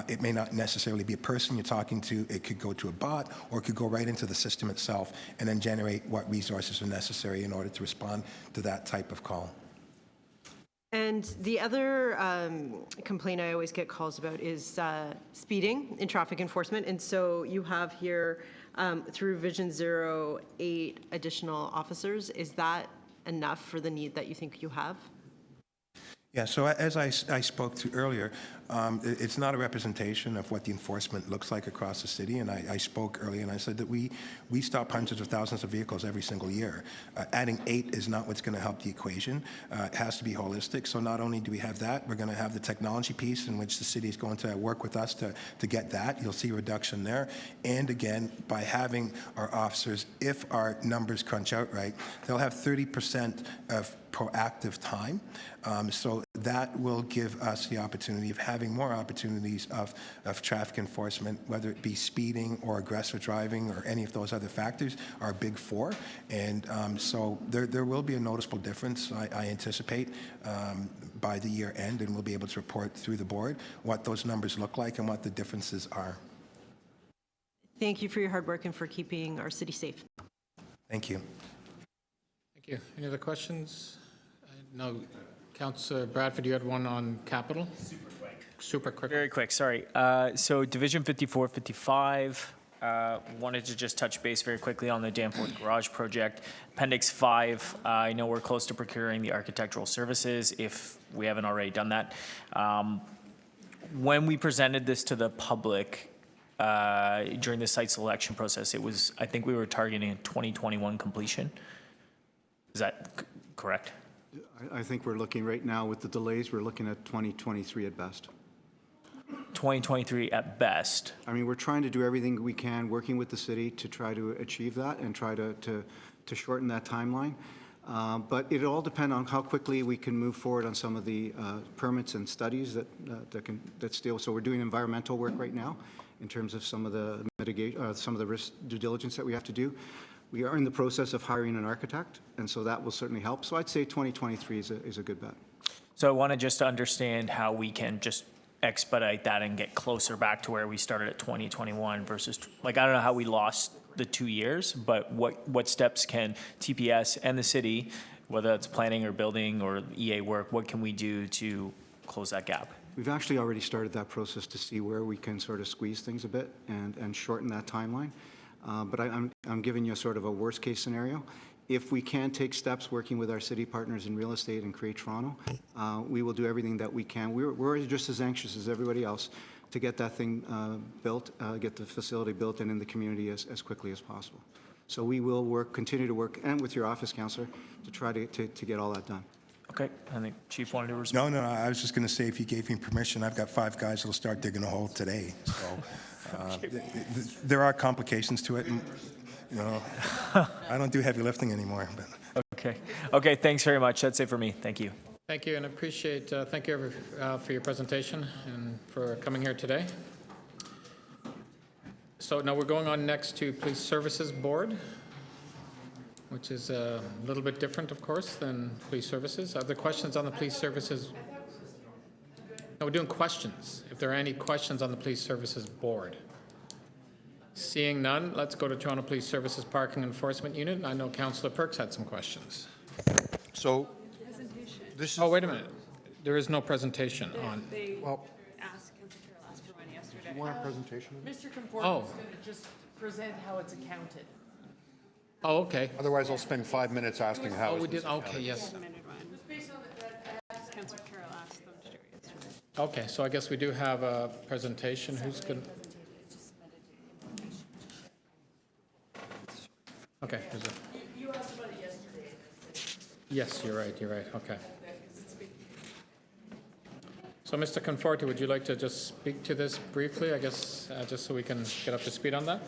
it may not necessarily be a person you're talking to. It could go to a bot, or it could go right into the system itself and then generate what resources are necessary in order to respond to that type of call. And the other complaint I always get calls about is speeding in traffic enforcement. And so you have here, through Vision Zero, 8 additional officers. Is that enough for the need that you think you have? Yeah, so as I spoke to earlier, it's not a representation of what the enforcement looks like across the city. And I spoke earlier and I said that we stop hundreds of thousands of vehicles every single year. Adding 8 is not what's going to help the equation. It has to be holistic. So not only do we have that, we're going to have the technology piece in which the city is going to work with us to get that. You'll see a reduction there. And again, by having our officers, if our numbers crunch out right, they'll have 30% of proactive time. So that will give us the opportunity of having more opportunities of traffic enforcement, whether it be speeding or aggressive driving or any of those other factors, our big 4. And so there will be a noticeable difference, I anticipate, by the year end, and we'll be able to report through the board what those numbers look like and what the differences are. Thank you for your hard work and for keeping our city safe. Thank you. Thank you. Any other questions? No. Councillor Bradford, you had one on capital? Super quick. Very quick, sorry. So Division 5455, wanted to just touch base very quickly on the Danforth Garage project. Appendix 5, I know we're close to procuring the architectural services, if we haven't already done that. When we presented this to the public during the site selection process, I think we were targeting a 2021 completion. Is that correct? I think we're looking right now with the delays, we're looking at 2023 at best. 2023 at best. I mean, we're trying to do everything we can, working with the city to try to achieve that and try to shorten that timeline. But it'll all depend on how quickly we can move forward on some of the permits and studies that still, so we're doing environmental work right now in terms of some of the some of the risk due diligence that we have to do. We are in the process of hiring an architect, and so that will certainly help. So I'd say 2023 is a good bet. So I want to just understand how we can just expedite that and get closer back to where we started at 2021 versus, like, I don't know how we lost the 2 years, but what steps can TPS and the city, whether it's planning or building or EA work, what can we do to close that gap? We've actually already started that process to see where we can sort of squeeze things a bit and shorten that timeline. But I'm giving you sort of a worst-case scenario. If we can take steps working with our city partners in real estate and Create Toronto, we will do everything that we can. We're just as anxious as everybody else to get that thing built, get the facility built and in the community as quickly as possible. So we will continue to work, and with your office, Councillor, to try to get all that done. Okay, I think Chief wanted to respond. No, I was just going to say, if you gave me permission, I've got 5 guys that'll start digging a hole today. So there are complications to it, and I don't do heavy lifting anymore. But. Okay, thanks very much. That's it for me. Thank you. Thank you, and appreciate, thank you for your presentation and for coming here today. So now we're going on next to Police Services Board, which is a little bit different, of course, than Police Services. Are there questions on the Police Services? No, we're doing questions. If there are any questions on the Police Services Board. Seeing none, let's go to Toronto Police Services Parking Enforcement Unit. I know Councillor Perks had some questions. So this is. Oh, wait a minute. There is no presentation on. They Well, asked, Councilor Carroll asked for one yesterday. you want a presentation? Mr. Conforto Oh. is going to just present how it's accounted. Oh, okay. Otherwise, I'll spend 5 minutes asking how. Oh, is we this did, okay, yes. Submitted one. Councilor Carroll asked them to do it yesterday. Okay, so I guess we do have a presentation. Who's going to? Okay. You asked about it yesterday. Yes, you're right, okay. So, Mr. Conforti, would you like to just speak to this briefly, I guess, just so we can get up to speed on that?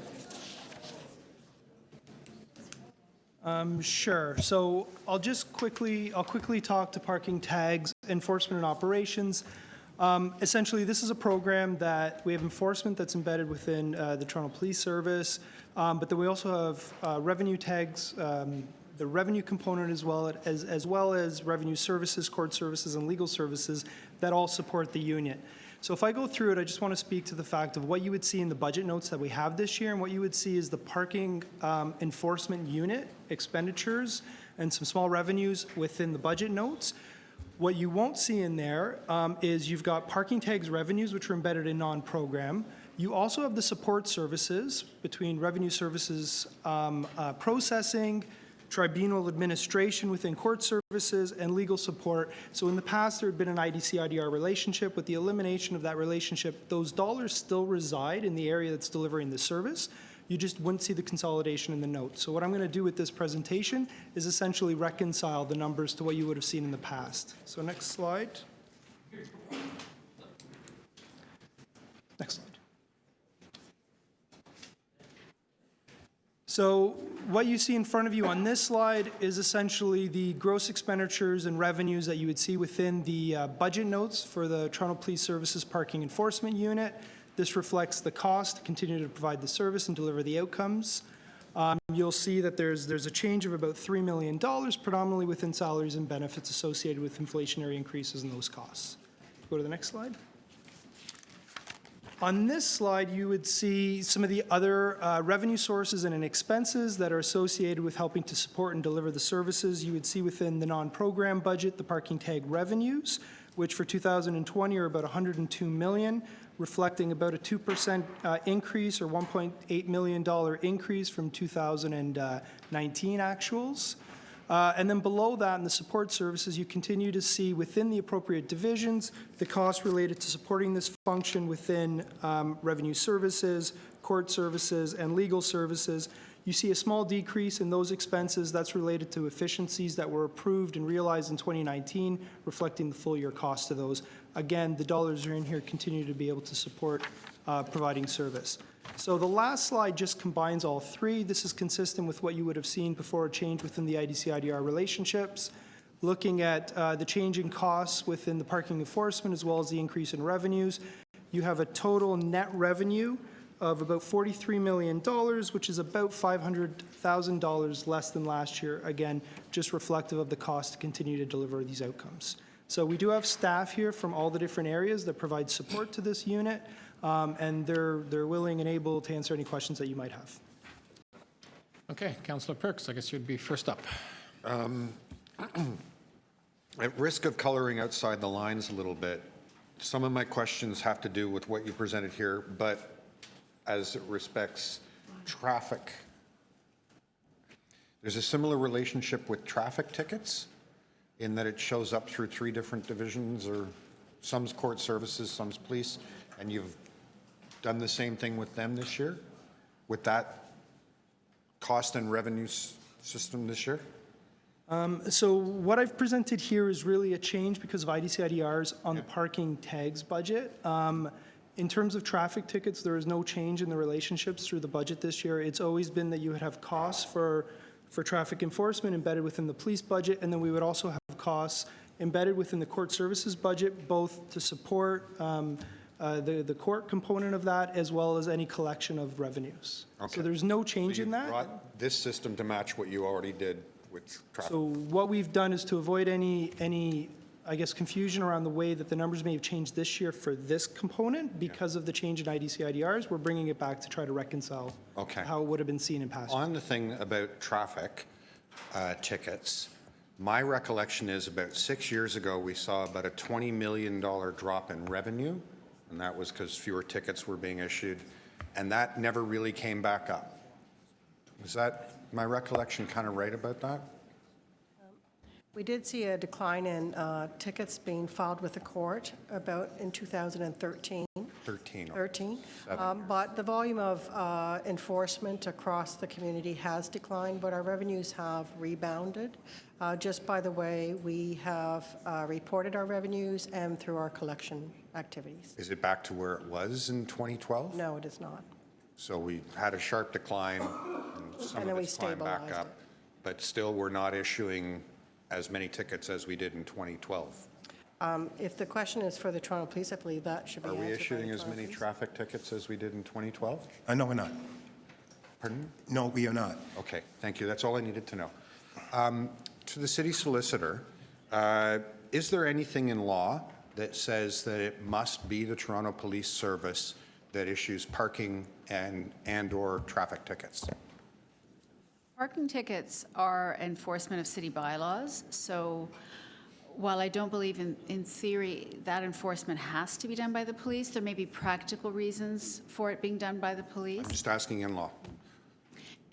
Sure. So I'll quickly talk to parking tags, enforcement and operations. Essentially, this is a program that we have enforcement that's embedded within the Toronto Police Service, but then we also have revenue tags, the revenue component as well as revenue services, court services, and legal services that all support the unit. So if I go through it, I just want to speak to the fact of what you would see in the budget notes that we have this year, and what you would see is the parking enforcement unit expenditures and some small revenues within the budget notes. What you won't see in there is you've got parking tags revenues, which are embedded in non-program. You also have the support services between revenue services processing, tribunal administration within court services, and legal support. So in the past, there had been an IDC-IDR relationship. With the elimination of that relationship, those dollars still reside in the area that's delivering the service. You just wouldn't see the consolidation in the notes. So what I'm going to do with this presentation is essentially reconcile the numbers to what you would have seen in the past. So next slide. Next slide. So what you see in front of you on this slide is essentially the gross expenditures and revenues that you would see within the budget notes for the Toronto Police Services Parking Enforcement Unit. This reflects the cost to continue to provide the service and deliver the outcomes. You'll see that there's a change of about $3 million, predominantly within salaries and benefits associated with inflationary increases in those costs. Go to the next slide. On this slide, you would see some of the other revenue sources and expenses that are associated with helping to support and deliver the services. You would see within the non-program budget, the parking tag revenues, which for 2020 are about $102 million, reflecting about a 2% increase or $1.8 million increase from 2019 actuals. And then below that, in the support services, you continue to see within the appropriate divisions the costs related to supporting this function within revenue services, court services, and legal services. You see a small decrease in those expenses. That's related to efficiencies that were approved and realized in 2019, reflecting the full year cost of those. Again, the dollars are in here, continue to be able to support providing service. So the last slide just combines all three. This is consistent with what you would have seen before a change within the IDC-IDR relationships. Looking at the change in costs within the parking enforcement as well as the increase in revenues, you have a total net revenue of about $43 million, which is about $500,000 less than last year. Again, just reflective of the cost to continue to deliver these outcomes. So we do have staff here from all the different areas that provide support to this unit, and they're willing and able to answer any questions that you might have. Okay, Councillor Perks, I guess you'd be first up. At risk of coloring outside the lines a little bit, some of my questions have to do with what you presented here, but as it respects traffic, there's a similar relationship with traffic tickets in that it shows up through 3 different divisions, or some's court services, some's police, and you've done the same thing with them this year, with that cost and revenue system this year? So what I've presented here is really a change because of IDC-IDRs on the parking tags budget. In terms of traffic tickets, there is no change in the relationships through the budget this year. It's always been that you would have costs for traffic enforcement embedded within the police budget, and then we would also have costs embedded within the court services budget, both to support the court component of that, as well as any collection of revenues. Okay. So there's no change So in you that. brought this system to match what you already did with traffic. So what we've done is to avoid any, I guess, confusion around the way that the numbers may have changed this year for this component because of the change in IDC-IDRs. We're bringing it back to try to reconcile Okay. how it would have been seen in past. On the thing about traffic tickets, my recollection is about 6 years ago, we saw about a $20 million drop in revenue, and that was because fewer tickets were being issued, and that never really came back up. Is that my recollection kind of right about that? We did see a decline in tickets being filed with the court about in 2013. 13. 13. But the volume of enforcement across the community has declined, but our revenues have rebounded. Just by the way, we have reported our revenues and through our collection activities. Is it back to where it was in 2012? No, it is not. So we had a sharp decline, and some And then of we it's climbed back stabilized up, but still we're not issuing as many tickets as we did in 2012. If the question is for the Toronto Police, I believe that should be Are answered we by the issuing as Toronto many Police. traffic tickets as we did in 2012? No, we're not. Pardon? No, we are not. Okay, thank you. That's all I needed to know. To the city solicitor, is there anything in law that says that it must be the Toronto Police Service that issues parking and/or traffic tickets? Parking tickets are enforcement of city bylaws, so while I don't believe in theory that enforcement has to be done by the police, there may be practical reasons for it being done by the police. I'm just asking in law.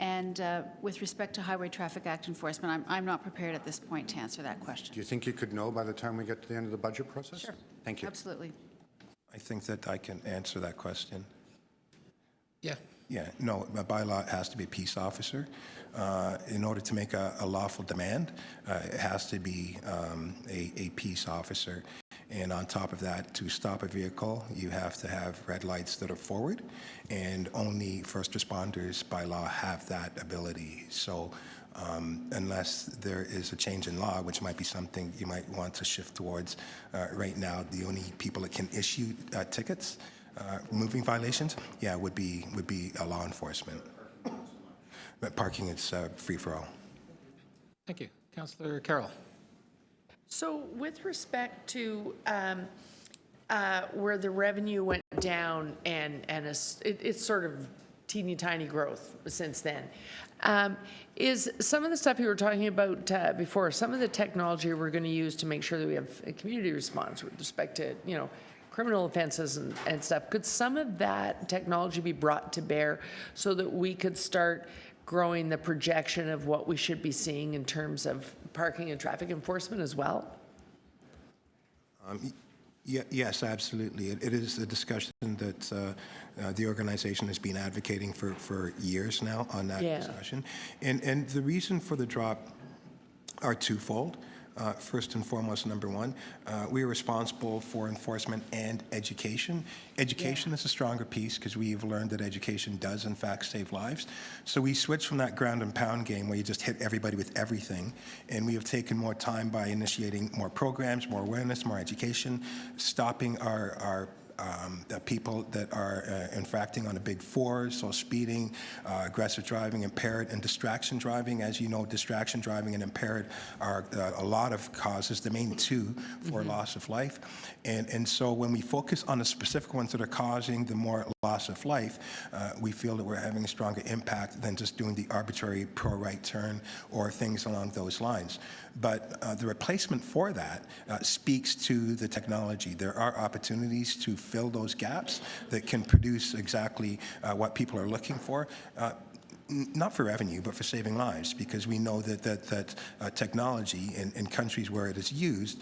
And with respect to Highway Traffic Act enforcement, I'm not prepared at this point to answer that Do question. you think you could know by the time we get to the end of the budget process? Sure. Thank you. Absolutely. I think that I can answer that question. Yeah. Yeah, no, a bylaw has to be a peace officer. In order to make a lawful demand, it has to be a peace officer. And on top of that, to stop a vehicle, you have to have red lights that are forward, and only first responders by law have that ability. So unless there is a change in law, which might be something you might want to shift towards, right now, the only people that can issue tickets, moving violations, yeah, would be law enforcement. But parking is free for all. Thank you. Councillor Carroll. So with respect to where the revenue went down and it's sort of teeny tiny growth since then, is some of the stuff you were talking about before, some of the technology we're going to use to make sure that we have a community response with respect to, criminal offenses and stuff, could some of that technology be brought to bear so that we could start growing the projection of what we should be seeing in terms of parking and traffic enforcement as well? Yes, absolutely. It is a discussion that the organization has been advocating for years now on that Yeah. discussion. And the reason for the drop are twofold. First and foremost, number one, we are responsible for enforcement and education. Education is a stronger piece because we've learned that education does, in fact, save lives. So we switched from that ground and pound game where you just hit everybody with everything, and we have taken more time by initiating more programs, more awareness, more education, stopping our the people that are infracting on the big fours, so speeding, aggressive driving, impaired, and distraction driving. As you know, distraction driving and impaired are a lot of causes, the main two for loss of life. And so when we focus on the specific ones that are causing the more loss of life, we feel that we're having a stronger impact than just doing the arbitrary pro right turn or things along those lines. But the replacement for that speaks to the technology. There are opportunities to fill those gaps that can produce exactly what people are looking for. Not for revenue, but for saving lives, because we know that technology in countries where it is used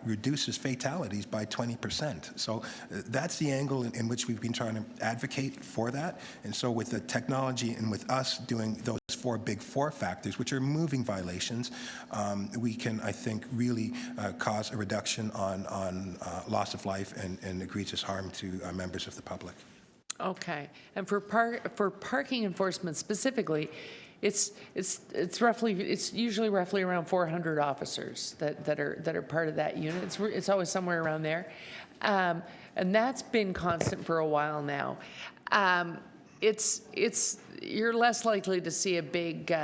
reduces fatalities by 20%. So that's the angle in which we've been trying to advocate for that. And so with the technology and with us doing those big four factors, which are moving violations, we can, I think, really cause a reduction on loss of life and egregious harm to members of the public. Okay, and for parking enforcement specifically, it's usually roughly around 400 officers that are part of that unit. It's always somewhere around there, and that's been constant for a while now. You're less likely to see a big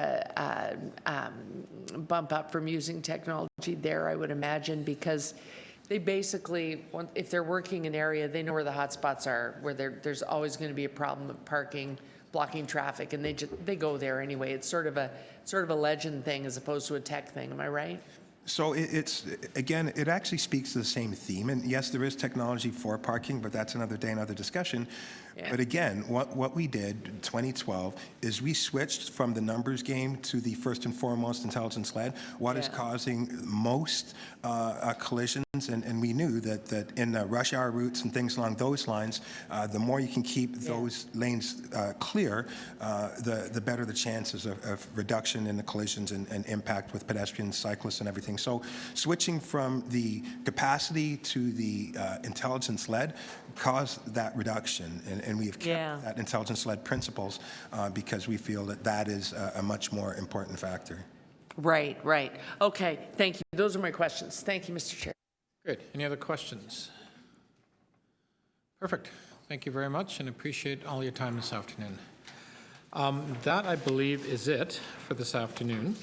bump up from using technology there, I would imagine, because they basically, if they're working an area, they know where the hot spots are, where there's always going to be a problem of parking, blocking traffic, and they go there anyway. It's sort of a legend thing as opposed to a tech thing. Am I right? So again, it actually speaks to the same theme. And yes, there is technology for parking, but that's another day, another discussion. Yeah. But again, what we did in 2012 is we switched from the numbers game to the first and foremost intelligence-led. What is causing most collisions? And we knew that in the rush hour routes and things along those lines, the more you can keep those lanes clear, the better the chances of reduction in the collisions and impact with pedestrians, cyclists, and everything. So switching from the capacity to the intelligence-led caused that reduction. And we have kept that intelligence-led principles because we feel that is a much more important factor. Right. Okay, thank you. Those are my questions. Thank you, Mr. Chair. Good. Any other questions? Perfect. Thank you very much and appreciate all your time this afternoon. That, I believe, is it for this afternoon.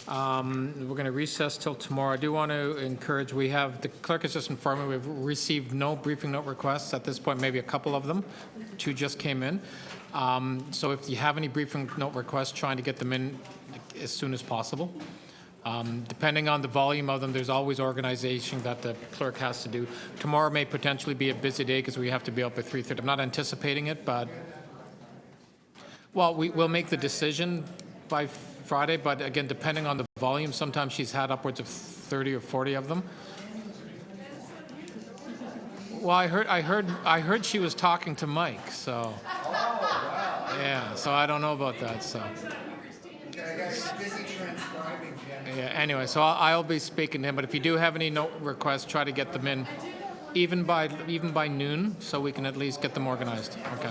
We're going to recess till tomorrow. I do want to encourage, the clerk has just informed me we've received no briefing note requests at this point, maybe a couple of them. 2 just came in. So if you have any briefing note requests, trying to get them in as soon as possible. Depending on the volume of them, there's always organization that the clerk has to do. Tomorrow may potentially be a busy day because we have to be up at 3:30. I'm not anticipating it, but well, we'll make the decision by Friday, but again, depending on the volume, sometimes she's had upwards of 30 or 40 of them. Well, I heard she was talking to Mike, so. Yeah, so I don't know about that, so. Yeah, anyway, so I'll be speaking to him, but if you do have any note requests, try to get them in even by noon, so we can at least get them organized. Okay.